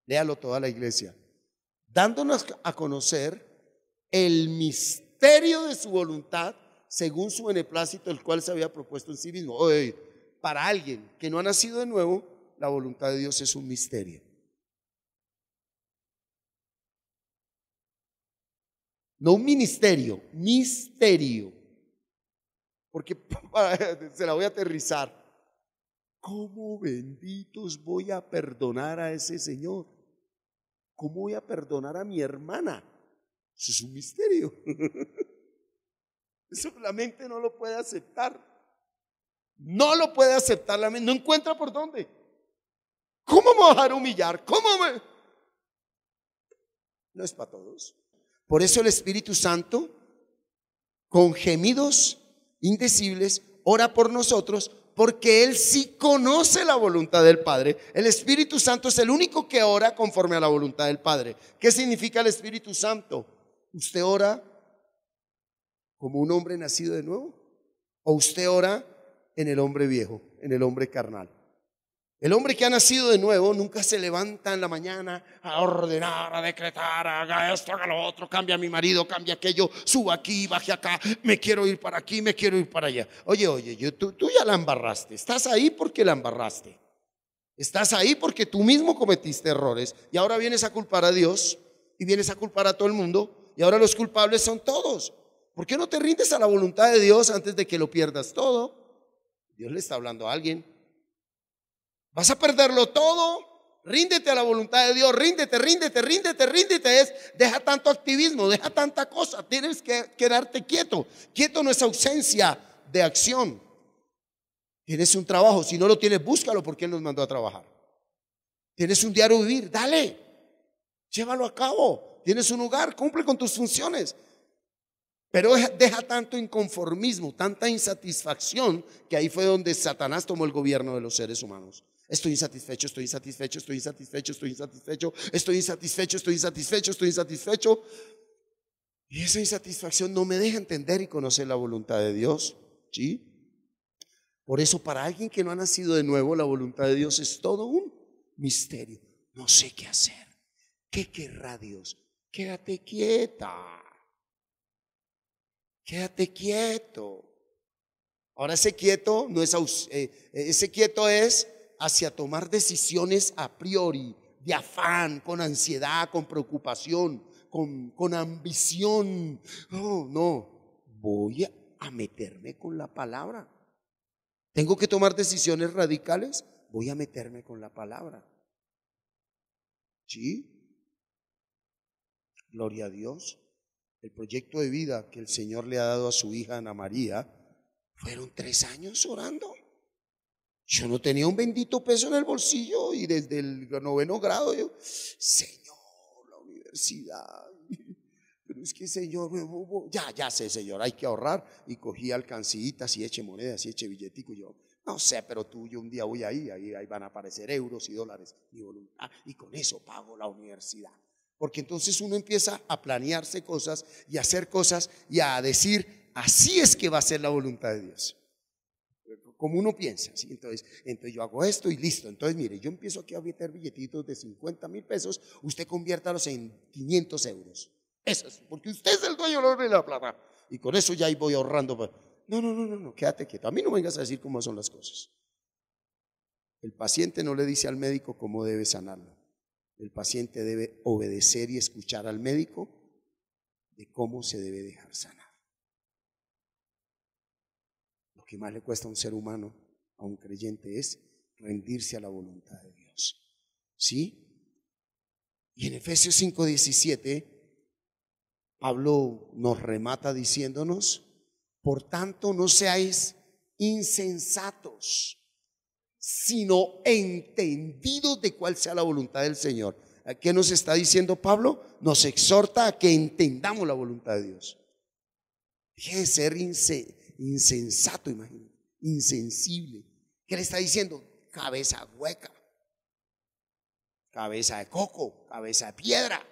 [SPEAKER 1] Léalo toda la iglesia. Dándonos a conocer el misterio de su voluntad según su beneplácito, el cual se había propuesto en sí mismo. Oye, para alguien que no ha nacido de nuevo, la voluntad de Dios es un misterio. No un ministerio, misterio. Porque se la voy a aterrizar. ¿Cómo benditos voy a perdonar a ese señor? ¿Cómo voy a perdonar a mi hermana? Eso es un misterio. Eso la mente no lo puede aceptar. No lo puede aceptar la mente. No encuentra por dónde. ¿Cómo me voy a dejar humillar? No es para todos. Por eso el Espíritu Santo, con gemidos indecibles, ora por nosotros, porque Él sí conoce la voluntad del Padre. El Espíritu Santo es el único que ora conforme a la voluntad del Padre. ¿Qué significa el Espíritu Santo? ¿Usted ora como un hombre nacido de nuevo? ¿O usted ora en el hombre viejo, en el hombre carnal? El hombre que ha nacido de nuevo nunca se levanta en la mañana a ordenar, a decretar, haga esto, haga lo otro, cambia a mi marido, cambia aquello, suba aquí, baje acá, me quiero ir para aquí, me quiero ir para allá. Oye, tú ya la embarraste, estás ahí porque la embarraste. Estás ahí porque tú mismo cometiste errores y ahora vienes a culpar a Dios y vienes a culpar a todo el mundo y ahora los culpables son todos. ¿Por qué no te rindes a la voluntad de Dios antes de que lo pierdas todo? Dios le está hablando a alguien. Vas a perderlo todo. Ríndete a la voluntad de Dios. Ríndete. Deja tanto activismo, deja tanta cosa. Tienes que quedarte quieto. Quieto no es ausencia de acción. Tienes un trabajo, si no lo tienes, búscalo, porque Él nos mandó a trabajar. Tienes un diario vivir, dale, llévalo a cabo. Tienes un hogar, cumple con tus funciones. Pero deja tanto inconformismo, tanta insatisfacción, que ahí fue donde Satanás tomó el gobierno de los seres humanos. Estoy insatisfecho. Y esa insatisfacción no me deja entender y conocer la voluntad de Dios, ¿sí? Por eso, para alguien que no ha nacido de nuevo, la voluntad de Dios es todo un misterio. No sé qué hacer. ¿Qué querrá Dios? Quédate quieta. Quédate quieto. Ahora ese quieto no es ese quieto es hacia tomar decisiones a priori, de afán, con ansiedad, con preocupación, con ambición. No, voy a meterme con la palabra. Tengo que tomar decisiones radicales, voy a meterme con la palabra. ¿Sí? Gloria a Dios. El proyecto de vida que el Señor le ha dado a su hija Ana María fueron 3 años orando. Yo no tenía un bendito peso en el bolsillo y desde el 9º grado yo, Señor, la universidad. Pero es que, Señor, ya sé, Señor, hay que ahorrar. Y cogí alcancillitas y eché monedas y eché billetico. Yo, no sé, pero yo un día voy ahí van a aparecer euros y dólares, mi voluntad, y con eso pago la universidad. Porque entonces uno empieza a planearse cosas y a hacer cosas y a decir, así es que va a ser la voluntad de Dios. como uno piensa, ¿sí? Entonces yo hago esto y listo. Entonces mire, yo empiezo aquí a meter billetitos de 50.000 pesos, usted conviértalos en 500 euros. Eso es, porque usted es el dueño de la plata. Y con eso ya ahí voy ahorrando. No, quédate quieto. A mí no me vengas a decir cómo son las cosas. El paciente no le dice al médico cómo debe sanarlo. El paciente debe obedecer y escuchar al médico de cómo se debe dejar sanar. Lo que más le cuesta a un ser humano, a un creyente, es rendirse a la voluntad de Dios. ¿Sí? Y en Efesios 5:17, Pablo nos remata diciéndonos: por tanto, no seáis insensatos, sino entendidos de cuál sea la voluntad del Señor. ¿Qué nos está diciendo Pablo? Nos exhorta a que entendamos la voluntad de Dios. Deje de ser insensato, imagínate, insensible. ¿Qué le está diciendo? Cabeza hueca, cabeza de coco, cabeza de piedra.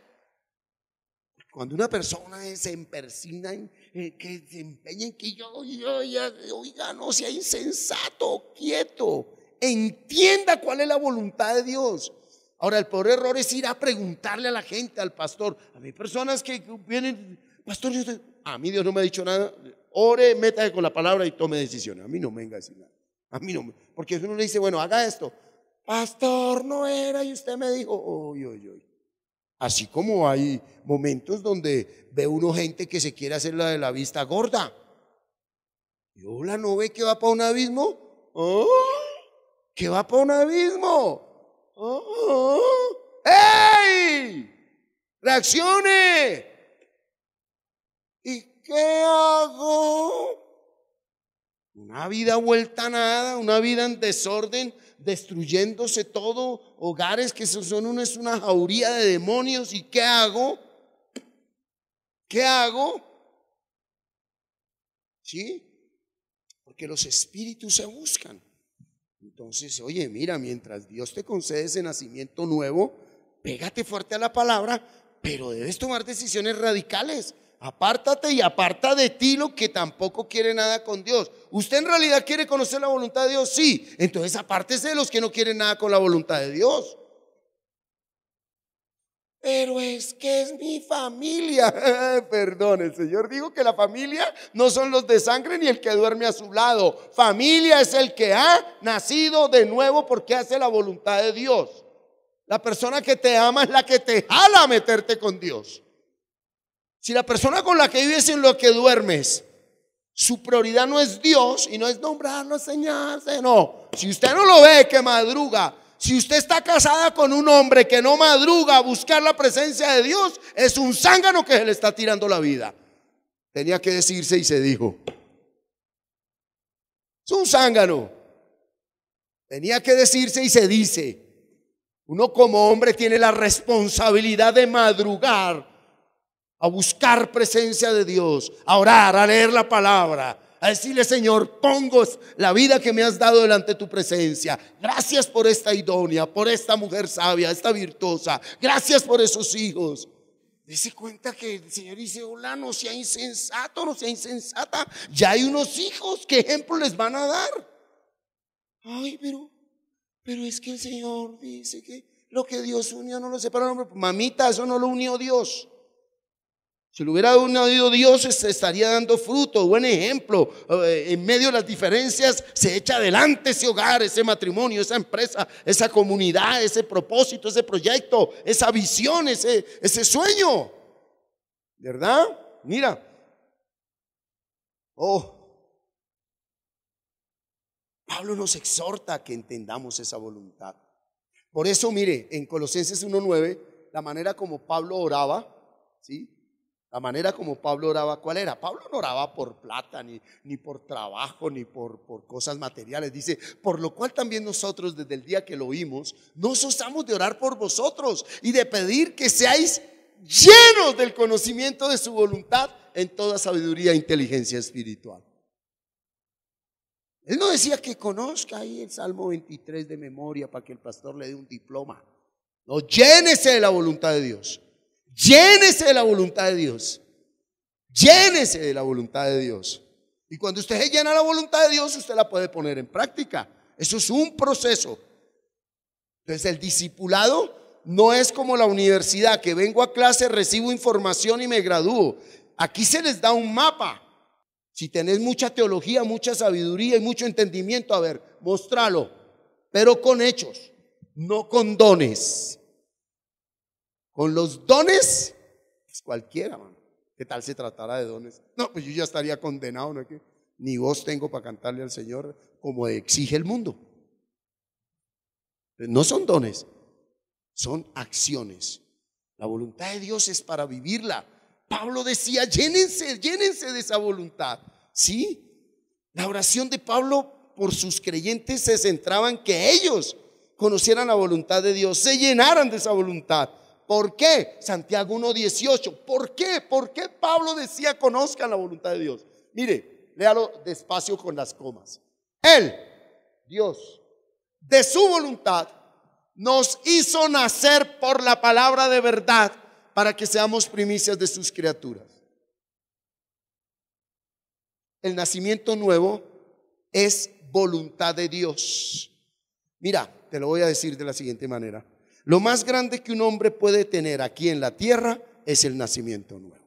[SPEAKER 1] Cuando una persona se empersina que se empeña en que oiga, no sea insensato, quieto, entienda cuál es la voluntad de Dios. Ahora, el peor error es ir a preguntarle a la gente, al pastor. A mí hay personas que vienen, pastor, a mí Dios no me ha dicho nada. Ore, métase con la palabra y tome decisiones. A mí no me venga a decir nada. A mí no, porque uno le dice, bueno, haga esto. Pastor, no era, y usted me dijo, oy. Así como hay momentos donde ve uno gente que se quiere hacer la de la vista gorda. ¿Y hola, no ve que va para un abismo? ¿Oh? ¿Que va para un abismo? ¡Ey! ¡Reaccione! ¿Y qué hago? Una vida vuelta a nada, una vida en desorden, destruyéndose todo, hogares que es una jauría de demonios. ¿Y qué hago? ¿Qué hago? ¿Sí? Porque los espíritus se buscan. Entonces, oye, mira, mientras Dios te concede ese nacimiento nuevo, pégate fuerte a la palabra, pero debes tomar decisiones radicales. Apártate y aparta de ti lo que tampoco quiere nada con Dios. ¿Usted en realidad quiere conocer la voluntad de Dios? Sí. Entonces apártese de los que no quieren nada con la voluntad de Dios. Pero es que es mi familia. Perdón, el Señor dijo que la familia no son los de sangre ni el que duerme a su lado. Familia es el que ha nacido de nuevo porque hace la voluntad de Dios. La persona que te ama es la que te jala a meterte con Dios. Si la persona con la que vives y en lo que duermes, su prioridad no es Dios y no es nombrarlo, enseñarse, no. Si usted no lo ve que madruga, si usted está casada con un hombre que no madruga a buscar la presencia de Dios, es un zángano que se le está tirando la vida. Tenía que decirse y se dijo. Es un zángano. Tenía que decirse y se dice. Uno como hombre tiene la responsabilidad de madrugar a buscar presencia de Dios, a orar, a leer la palabra, a decirle: Señor, pongo la vida que me has dado delante de tu presencia. Gracias por esta idónea, por esta mujer sabia, esta virtuosa. Gracias por esos hijos. Dese cuenta que el Señor dice: hola, no sea insensato, no sea insensata. Ya hay unos hijos, ¿qué ejemplo les van a dar? Ay, pero es que el Señor dice que lo que Dios unió no lo separa. Mamita, eso no lo unió Dios. Si lo hubiera unido Dios, estaría dando fruto, buen ejemplo. En medio de las diferencias se echa adelante ese hogar, ese matrimonio, esa empresa, esa comunidad, ese propósito, ese proyecto, esa visión, ese sueño. ¿Verdad? Mira. Pablo nos exhorta a que entendamos esa voluntad. Por eso, mire, en Colosenses 1:9, la manera como Pablo oraba, ¿sí? La manera como Pablo oraba, ¿cuál era? Pablo no oraba por plata, ni por trabajo, ni por cosas materiales. Dice: por lo cual también nosotros, desde el día que lo oímos, no cesamos de orar por vosotros y de pedir que seáis llenos del conocimiento de su voluntad en toda sabiduría e inteligencia espiritual. Él no decía que conozca ahí el Salmo 23 de memoria para que el pastor le dé un diploma. No, llénese de la voluntad de Dios. Llénese de la voluntad de Dios. Llénese de la voluntad de Dios. Y cuando usted se llena la voluntad de Dios, usted la puede poner en práctica. Eso es un proceso. Entonces el discipulado no es como la universidad, que vengo a clase, recibo información y me gradúo. Aquí se les da un mapa. Si tenés mucha teología, mucha sabiduría y mucho entendimiento, a ver, mostralo, pero con hechos, no con dones. Con los dones, pues cualquiera, mano. ¿Qué tal se tratara de dones? No, pues yo ya estaría condenado, ¿no? Ni voz tengo para cantarle al Señor como exige el mundo. No son dones, son acciones. La voluntad de Dios es para vivirla. Pablo decía, llénense de esa voluntad. ¿Sí? La oración de Pablo por sus creyentes se centraba en que ellos conocieran la voluntad de Dios, se llenaran de esa voluntad. ¿Por qué? Santiago 1:18. ¿Por qué? ¿Por qué Pablo decía conozcan la voluntad de Dios? Mire, léalo despacio con las comas. Él, Dios, de su voluntad nos hizo nacer por la palabra de verdad para que seamos primicias de sus criaturas. El nacimiento nuevo es voluntad de Dios. Mira, te lo voy a decir de la siguiente manera. Lo más grande que un hombre puede tener aquí en la tierra es el nacimiento nuevo.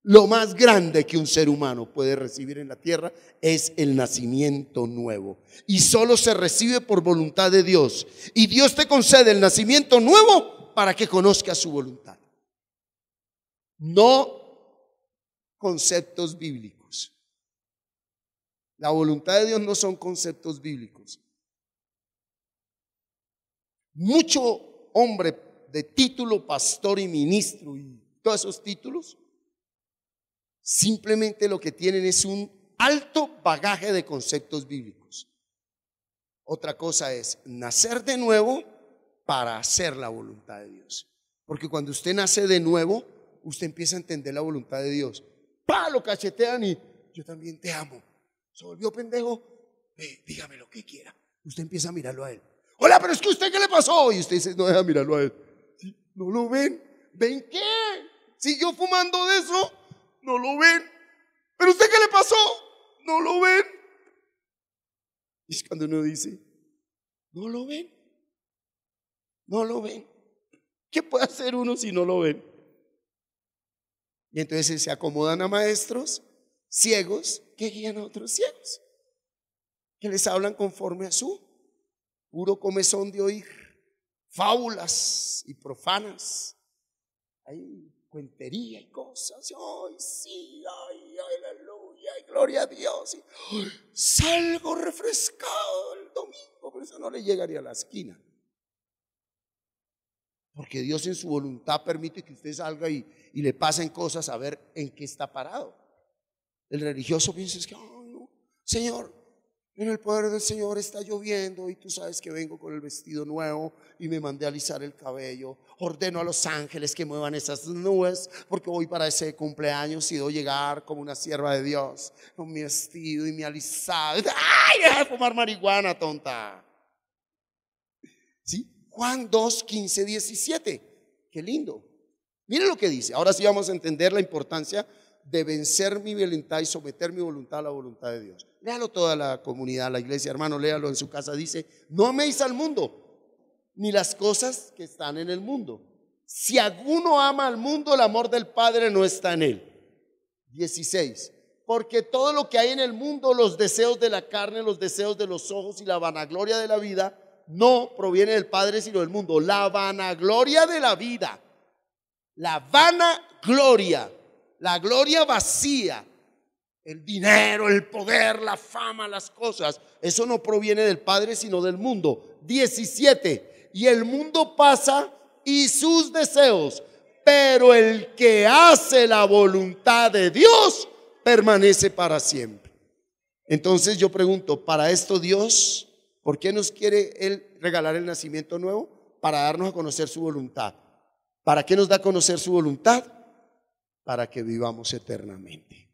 [SPEAKER 1] Lo más grande que un ser humano puede recibir en la tierra es el nacimiento nuevo. Y solo se recibe por voluntad de Dios. Y Dios te concede el nacimiento nuevo para que conozcas su voluntad. No conceptos bíblicos. La voluntad de Dios no son conceptos bíblicos. Mucho hombre de título, pastor y ministro y todos esos títulos, simplemente lo que tienen es un alto bagaje de conceptos bíblicos. Otra cosa es nacer de nuevo para hacer la voluntad de Dios. Porque cuando usted nace de nuevo, usted empieza a entender la voluntad de Dios. ¡Pah! Lo cachetean y yo también te amo. ¿Se volvió pendejo? Dígame lo que quiera. Usted empieza a mirarlo a él. Hola, pero es que usted, ¿qué le pasó? Y usted dice, no, deja mirarlo a él. ¿Sí? ¿No lo ven? ¿Ven qué? ¿Siguió fumando de eso? ¿No lo ven? ¿Pero usted qué le pasó? ¿No lo ven? Y es cuando uno dice, ¿no lo ven? ¿No lo ven? ¿Qué puede hacer uno si no lo ven? Y entonces se acomodan a maestros ciegos que guían a otros ciegos, que les hablan conforme a su puro comezón de oír fábulas y profanas. Hay cuentería y cosas. Ay, sí, ay, aleluya, ay, gloria a Dios. Y, ay, salgo refrescado el domingo, pero eso no le llegaría a la esquina. Porque Dios en su voluntad permite que usted salga y le pasen cosas a ver en qué está parado. El religioso piensa que, ay, no, Señor, en el poder del Señor está lloviendo y tú sabes que vengo con el vestido nuevo y me mandé a alisar el cabello. Ordeno a los ángeles que muevan esas nubes porque voy para ese cumpleaños y debo llegar como una sierva de Dios con mi vestido y mi alisado. ¡Ay, deja de fumar marihuana, tonta! ¿Sí? Juan 2, 15, 17. Qué lindo. Mire lo que dice. Ahora sí vamos a entender la importancia de vencer mi voluntad y someter mi voluntad a la voluntad de Dios. Léalo toda la comunidad, la iglesia, hermano, léalo en su casa. Dice, no améis al mundo, ni las cosas que están en el mundo. Si alguno ama al mundo, el amor del Padre no está en él. 16. Porque todo lo que hay en el mundo, los deseos de la carne, los deseos de los ojos y la vanagloria de la vida, no proviene del Padre sino del mundo. La vanagloria de la vida, la vanagloria, la gloria vacía, el dinero, el poder, la fama, las cosas, eso no proviene del Padre sino del mundo. 17. Y el mundo pasa y sus deseos, pero el que hace la voluntad de Dios permanece para siempre. Entonces yo pregunto, para esto Dios, ¿por qué nos quiere Él regalar el nacimiento nuevo? Para darnos a conocer su voluntad. ¿Para qué nos da a conocer su voluntad? Para que vivamos eternamente.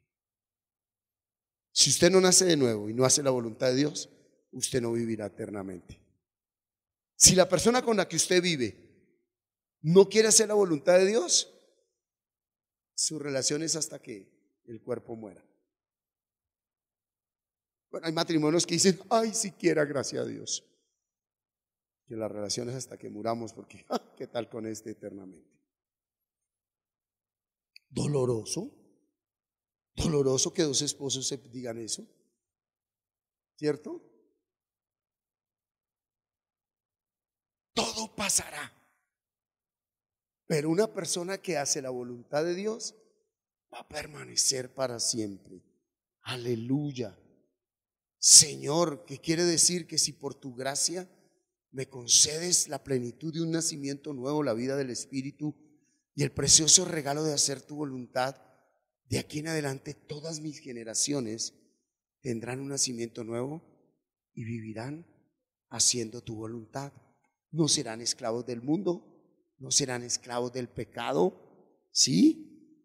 [SPEAKER 1] Si usted no nace de nuevo y no hace la voluntad de Dios, usted no vivirá eternamente. Si la persona con la que usted vive no quiere hacer la voluntad de Dios, su relación es hasta que el cuerpo muera. Bueno, hay matrimonios que dicen, ay, siquiera, gracias a Dios. Que las relaciones hasta que muramos, porque ¿qué tal con este eternamente? Doloroso, doloroso que dos esposos se digan eso, ¿cierto? Todo pasará, pero una persona que hace la voluntad de Dios va a permanecer para siempre. Aleluya. Señor, ¿qué quiere decir? Que si por tu gracia me concedes la plenitud de un nacimiento nuevo, la vida del Espíritu y el precioso regalo de hacer tu voluntad, de aquí en adelante todas mis generaciones tendrán un nacimiento nuevo y vivirán haciendo tu voluntad. No serán esclavos del mundo, no serán esclavos del pecado, ¿sí?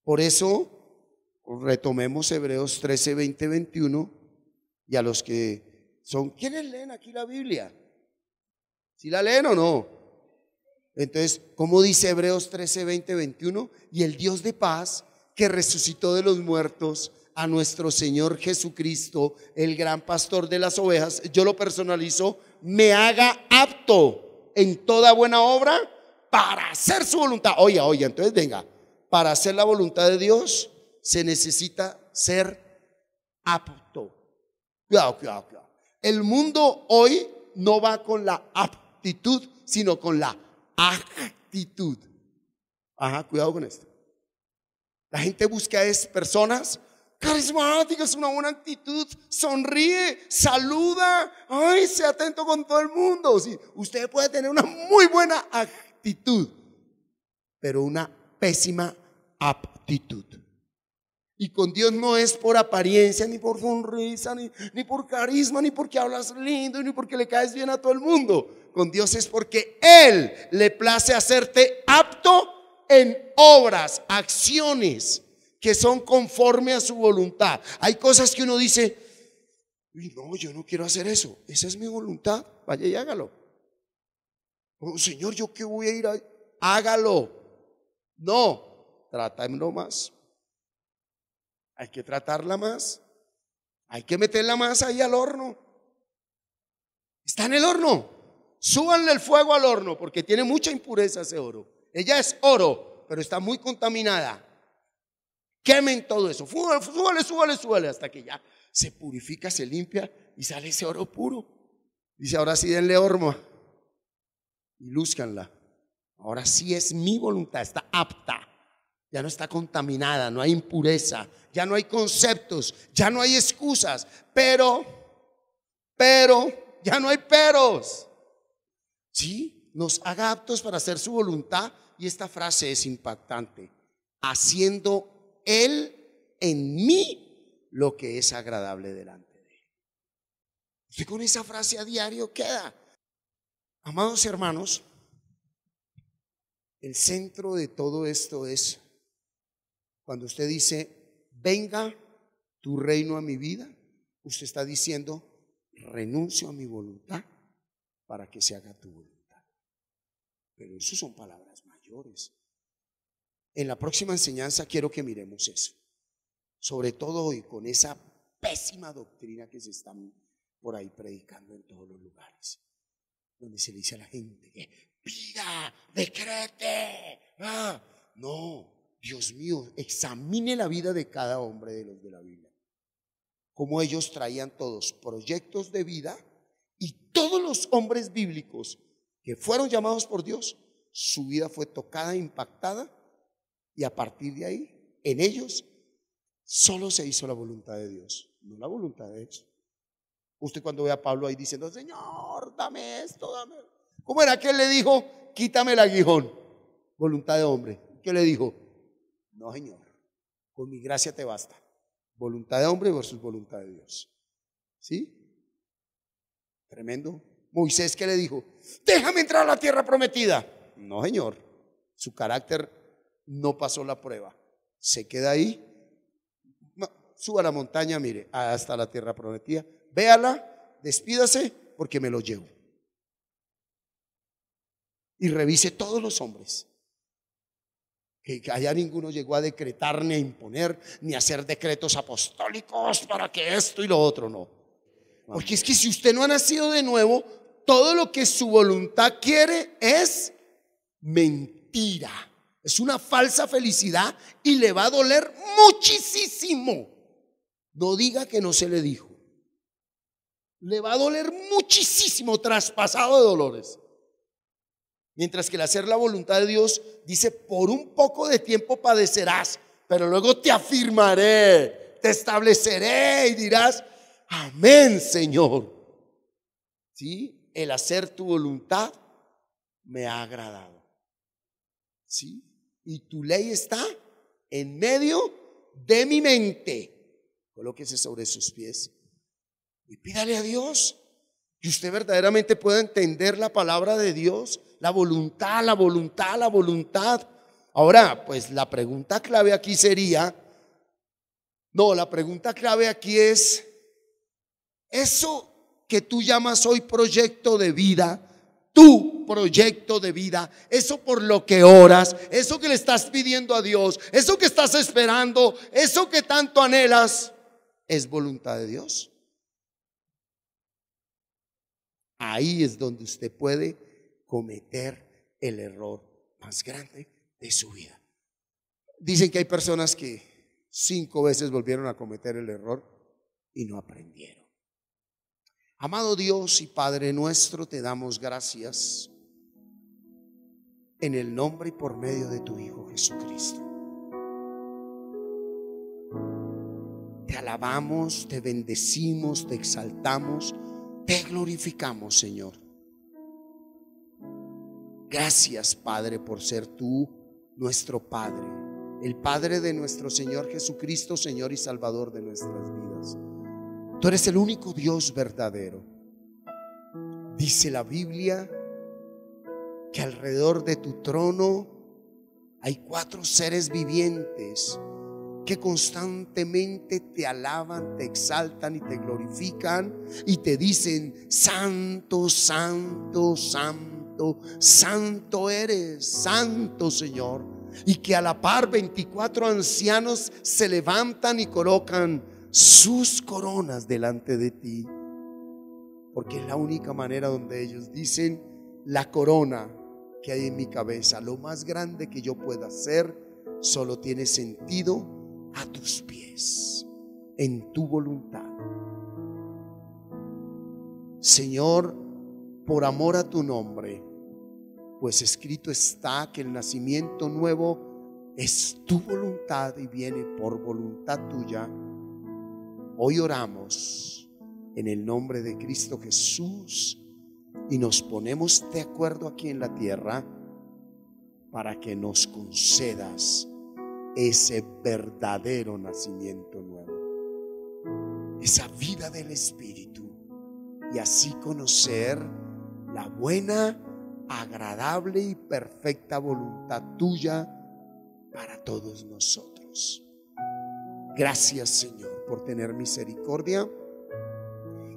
[SPEAKER 1] Por eso retomemos Hebreos 13, 20, 21. Y a los que son, ¿quiénes leen aquí la Biblia? ¿Sí la leen o no? Entonces, ¿cómo dice Hebreos 13, 20, 21? Y el Dios de paz, que resucitó de los muertos a nuestro Señor Jesucristo, el gran pastor de las ovejas, yo lo personalizo, me haga apto en toda buena obra para hacer su voluntad. Oiga, entonces venga, para hacer la voluntad de Dios se necesita ser apto. Cuidado. El mundo hoy no va con la aptitud, sino con la actitud. Ajá, cuidado con esto. La gente busca personas carismáticas, una buena actitud, sonríe, saluda, ay, sea atento con todo el mundo. Sí, usted puede tener una muy buena actitud, pero una pésima aptitud. Y con Dios no es por apariencia, ni por sonrisa, ni por carisma, ni porque hablas lindo, ni porque le caes bien a todo el mundo. Con Dios es porque Él le place hacerte apto en obras, acciones que son conforme a su voluntad. Hay cosas que uno dice, no, yo no quiero hacer eso, esa es mi voluntad, vaya y hágalo. Oh, Señor, ¿yo qué voy a ir a? Hágalo. No, trátamelo más. Hay que tratarla más. Hay que meterla más ahí al horno. Está en el horno. Súbanle el fuego al horno porque tiene mucha impureza ese oro. Ella es oro, pero está muy contaminada. Quemen todo eso. Súbale hasta que ya se purifica, se limpia y sale ese oro puro. Dice, ahora sí denle horno y lúzcanla. Ahora sí es mi voluntad, está apta. Ya no está contaminada, no hay impureza, ya no hay conceptos, ya no hay excusas, pero, ya no hay peros. Sí, nos haga aptos para hacer su voluntad. Y esta frase es impactante: haciendo Él en mí lo que es agradable delante de Él. Usted con esa frase a diario queda. Amados hermanos, el centro de todo esto es cuando usted dice, venga tu reino a mi vida, usted está diciendo, renuncio a mi voluntad para que se haga tu voluntad. Pero eso son palabras mayores. En la próxima enseñanza quiero que miremos eso, sobre todo hoy con esa pésima doctrina que se está por ahí predicando en todos los lugares, donde se le dice a la gente que pida, decrete. No, Dios mío, examine la vida de cada hombre de los de la Biblia, como ellos traían todos proyectos de vida. Y todos los hombres bíblicos que fueron llamados por Dios, su vida fue tocada, impactada, y a partir de ahí, en ellos solo se hizo la voluntad de Dios, no la voluntad de ellos. Usted cuando ve a Pablo ahí diciendo, Señor, dame esto, dame. ¿Cómo era que él le dijo? Quítame el aguijón. Voluntad de hombre. ¿Qué le dijo? No, Señor, con mi gracia te basta. Voluntad de hombre versus voluntad de Dios. ¿Sí? Tremendo. Moisés, ¿qué le dijo? Déjame entrar a la tierra prometida. No, Señor, su carácter no pasó la prueba. Se queda ahí. Suba a la montaña, mire, hasta la tierra prometida. Véala, despídase porque me lo llevo. Y revise todos los hombres. que allá ninguno llegó a decretar, ni a imponer, ni a hacer decretos apostólicos para que esto y lo otro, no. Porque es que si usted no ha nacido de nuevo, todo lo que su voluntad quiere es mentira. Es una falsa felicidad y le va a doler muchísimo. No diga que no se le dijo. Le va a doler muchísimo, traspasado de dolores. Mientras que el hacer la voluntad de Dios dice: por un poco de tiempo padecerás, pero luego te afirmaré, te estableceré y dirás: amén, Señor. ¿Sí? El hacer tu voluntad me ha agradado. ¿Sí? Y tu ley está en medio de mi mente. Colóquese sobre sus pies y pídale a Dios que usted verdaderamente pueda entender la palabra de Dios, la voluntad, la voluntad, la voluntad. Ahora, pues la pregunta clave aquí sería, la pregunta clave aquí es: eso que tú llamas hoy proyecto de vida, tu proyecto de vida, eso por lo que oras, eso que le estás pidiendo a Dios, eso que estás esperando, eso que tanto anhelas, ¿es voluntad de Dios? Ahí es donde usted puede cometer el error más grande de su vida. Dicen que hay personas que 5 veces volvieron a cometer el error y no aprendieron. Amado Dios y Padre nuestro, te damos gracias en el nombre y por medio de tu Hijo Jesucristo. Te alabamos, te bendecimos, te exaltamos, te glorificamos, Señor. Gracias, Padre, por ser tú nuestro Padre, el Padre de nuestro Señor Jesucristo, Señor y Salvador de nuestras vidas. Tú eres el único Dios verdadero. Dice la Biblia que alrededor de tu trono hay 4 seres vivientes que constantemente te alaban, te exaltan y te glorifican y te dicen: santo, santo, santo, santo eres, santo Señor. Y que a la par 24 ancianos se levantan y colocan sus coronas delante de ti, porque es la única manera donde ellos dicen: la corona que hay en mi cabeza, lo más grande que yo pueda hacer, solo tiene sentido a tus pies, en tu voluntad. Señor, por amor a tu nombre, pues escrito está que el nacimiento nuevo es tu voluntad y viene por voluntad tuya. Hoy oramos en el nombre de Cristo Jesús y nos ponemos de acuerdo aquí en la tierra para que nos concedas ese verdadero nacimiento nuevo, esa vida del Espíritu, y así conocer la buena, agradable y perfecta voluntad tuya para todos nosotros. Gracias, Señor, por tener misericordia,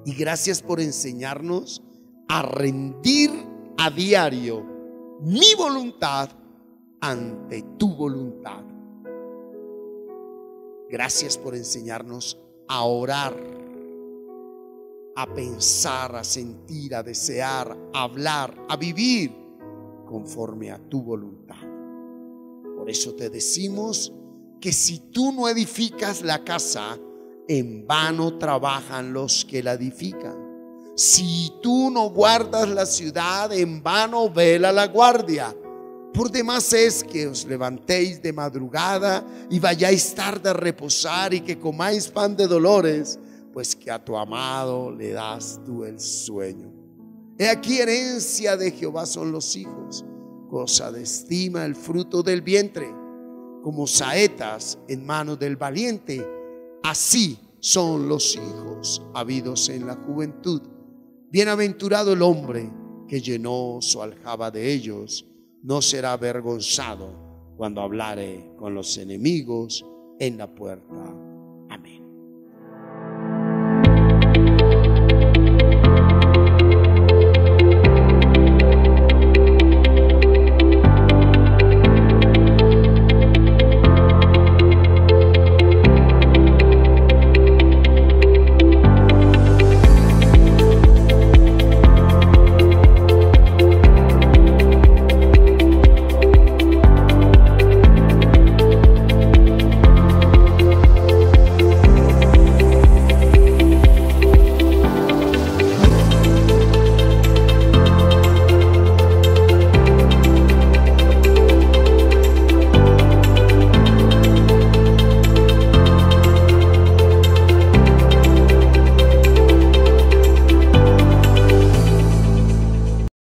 [SPEAKER 1] y gracias por enseñarnos a rendir a diario mi voluntad ante tu voluntad. Gracias por enseñarnos a orar, a pensar, a sentir, a desear, a hablar, a vivir conforme a tu voluntad. Por eso te decimos que si tú no edificas la casa, en vano trabajan los que la edifican. Si tú no guardas la ciudad, en vano vela la guardia. Por demás es que os levantéis de madrugada y vayáis tarde a reposar, y que comáis pan de dolores, pues que a tu amado le das tú el sueño. He aquí, herencia de Jehová son los hijos, cosa de estima el fruto del vientre. Como saetas en manos del valiente, así son los hijos habidos en la juventud. Bienaventurado el hombre que llenó su aljaba de ellos, no será avergonzado cuando hablare con los enemigos en la puerta.